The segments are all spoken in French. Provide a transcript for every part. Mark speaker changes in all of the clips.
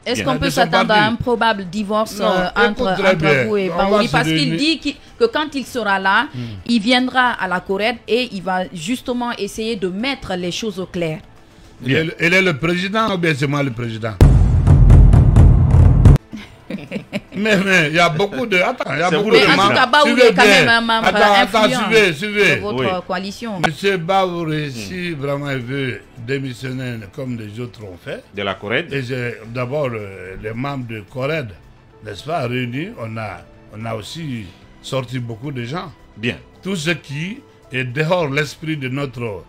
Speaker 1: Est-ce
Speaker 2: Bien.
Speaker 1: qu'on peut s'attendre à un probable divorce entre vous et Bahouri? Parce qu'il dit que quand il sera là, il viendra à la CORED et il va justement essayer de mettre les choses au clair.
Speaker 3: Il est le président ou bien c'est moi le président? Mais il y a beaucoup de... Attends, il y a beaucoup de
Speaker 1: membres. En tout cas, Bahouri est quand même un membre influent de votre coalition.
Speaker 3: Monsieur Bahouri, si vraiment il veut démissionner comme les autres ont fait...
Speaker 2: De la CORED?
Speaker 3: Et d'abord, les membres de CORED, n'est-ce pas, réunis, on a aussi sorti beaucoup de gens.
Speaker 2: Bien.
Speaker 3: Tout ce qui est dehors l'esprit de notre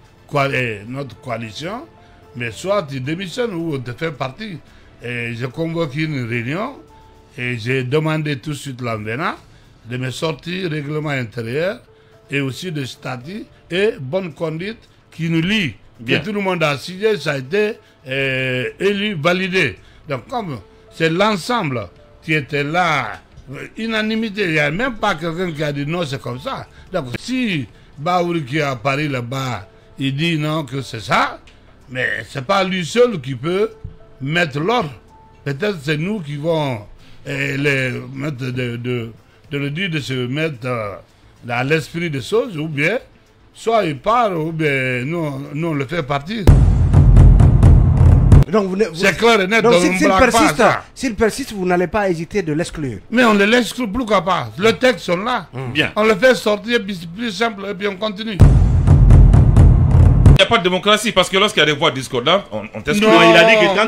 Speaker 3: coalition, mais soit tu démissionnes ou tu fais partie. Et j'ai convoqué une réunion et j'ai demandé tout de suite l'envenant de me sortir règlement intérieur et aussi de statut et bonne conduite qui nous lie. Que tout le monde a signé, ça a été élu, validé. Donc comme c'est l'ensemble qui était là, unanimité, il n'y a même pas quelqu'un qui a dit non, c'est comme ça. Donc si Bahouri qui est à Paris là-bas, il dit non, que c'est ça, mais c'est pas lui seul qui peut mettre l'ordre. Peut-être c'est nous qui vont les mettre de le dire de se mettre dans l'esprit des choses, ou bien soit il part, ou bien nous on le fait partir. C'est clair et net.
Speaker 4: Donc s'il persiste, vous n'allez pas hésiter de l'exclure.
Speaker 3: Mais on ne l'exclut plus qu'à part. Le texte sont là.
Speaker 2: Bien.
Speaker 3: On le fait sortir, puis c'est plus simple, et puis on continue.
Speaker 2: Il n'y a pas de démocratie parce que lorsqu'il y a des voix discordantes, on t'exclut.
Speaker 4: Non, il a dit que quand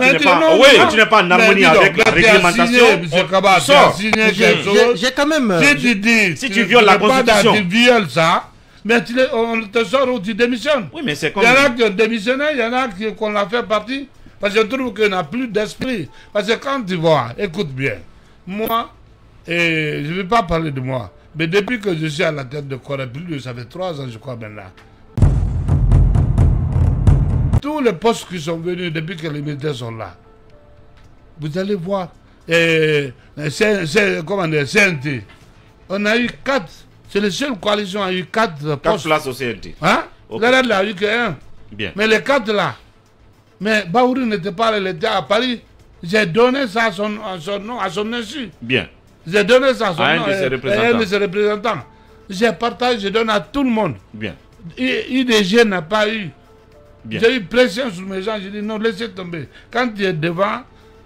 Speaker 4: tu n'es pas en harmonie avec la réglementation,
Speaker 3: j'ai quand même.
Speaker 4: Si tu violes la constitution,
Speaker 3: tu violes ça, mais on te sort ou tu démissionnes.
Speaker 2: Oui, mais c'est comme.
Speaker 3: Il y en a qui ont démissionné, il y en a qu'on a fait partie. Parce que je trouve qu'on n'a plus d'esprit. Parce que quand tu vois, écoute bien, moi, et je ne vais pas parler de moi, mais depuis que je suis à la tête de Corée, ça fait 3 ans, je crois maintenant. Tous les postes qui sont venus depuis que les militaires sont là, vous allez voir, comment dire, CNT, on a eu 4, c'est la seule coalition qui a eu 4 postes.
Speaker 2: 4 places au CNT.
Speaker 3: Hein? Okay. Là, il n'y a eu que 1.
Speaker 2: Bien.
Speaker 3: Mais les 4 là, mais Bahouri n'était pas là, il était à Paris. J'ai donné ça à son nom, à son insu.
Speaker 2: Bien.
Speaker 3: J'ai donné ça à son nom,
Speaker 2: un de ses
Speaker 3: représentants. J'ai partagé, je donne à tout le monde.
Speaker 2: Bien.
Speaker 3: IDG n'a pas eu.
Speaker 2: J'ai
Speaker 3: eu pression sur mes gens, j'ai dit non, laissez tomber. Quand tu es devant,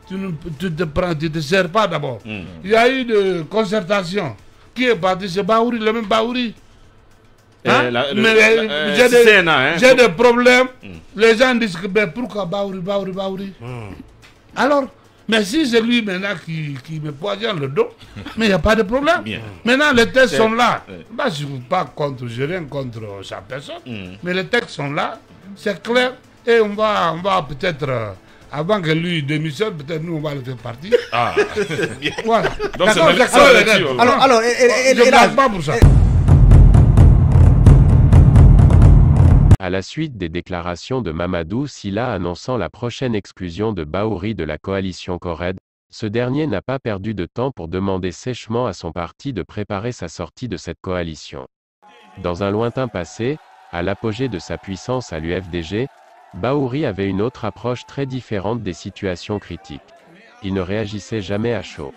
Speaker 3: tu ne te sers pas d'abord. Il y a eu de concertation. Qui est parti? C'est Bahouri, le même Bahouri. Hein? J'ai des problèmes. Les gens disent que ben, pourquoi Bahouri. Alors, mais si c'est lui maintenant qui me poignarde le dos, mais il n'y a pas de problème. Maintenant, les textes sont là. Bah, je ne suis pas contre, je n'ai rien contre sa personne, mais les textes sont là, c'est clair, et on va peut-être, avant que lui démissionne, peut-être nous on va le faire partir.
Speaker 2: Ah,
Speaker 3: voilà.
Speaker 2: Donc c'est
Speaker 4: alors,
Speaker 3: je ne parle pas pour ça.
Speaker 5: À la suite des déclarations de Mamadou Sylla annonçant la prochaine exclusion de Bahouri de la coalition CORED, ce dernier n'a pas perdu de temps pour demander sèchement à son parti de préparer sa sortie de cette coalition. Dans un lointain passé, à l'apogée de sa puissance à l'UFDG, Bahouri avait une autre approche très différente des situations critiques. Il ne réagissait jamais à chaud.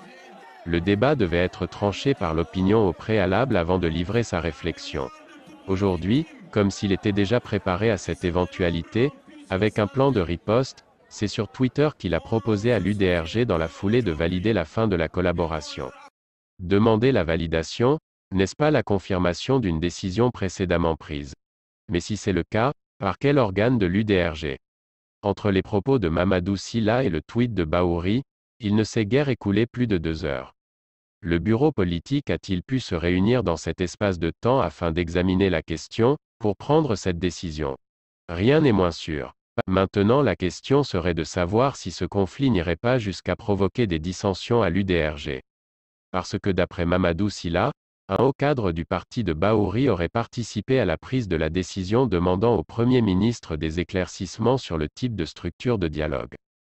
Speaker 5: Le débat devait être tranché par l'opinion au préalable avant de livrer sa réflexion. Aujourd'hui, comme s'il était déjà préparé à cette éventualité, avec un plan de riposte, c'est sur Twitter qu'il a proposé à l'UDRG dans la foulée de valider la fin de la collaboration. Demander la validation, n'est-ce pas la confirmation d'une décision précédemment prise? Mais si c'est le cas, par quel organe de l'UDRG? Entre les propos de Mamadou Sylla et le tweet de Bahouri, il ne s'est guère écoulé plus de 2 heures. Le bureau politique a-t-il pu se réunir dans cet espace de temps afin d'examiner la question, pour prendre cette décision? Rien n'est moins sûr. Maintenant la question serait de savoir si ce conflit n'irait pas jusqu'à provoquer des dissensions à l'UDRG. Parce que d'après Mamadou Sylla, un haut cadre du parti de Bahouri aurait participé à la prise de la décision demandant au Premier ministre des éclaircissements sur le type de structure de dialogue.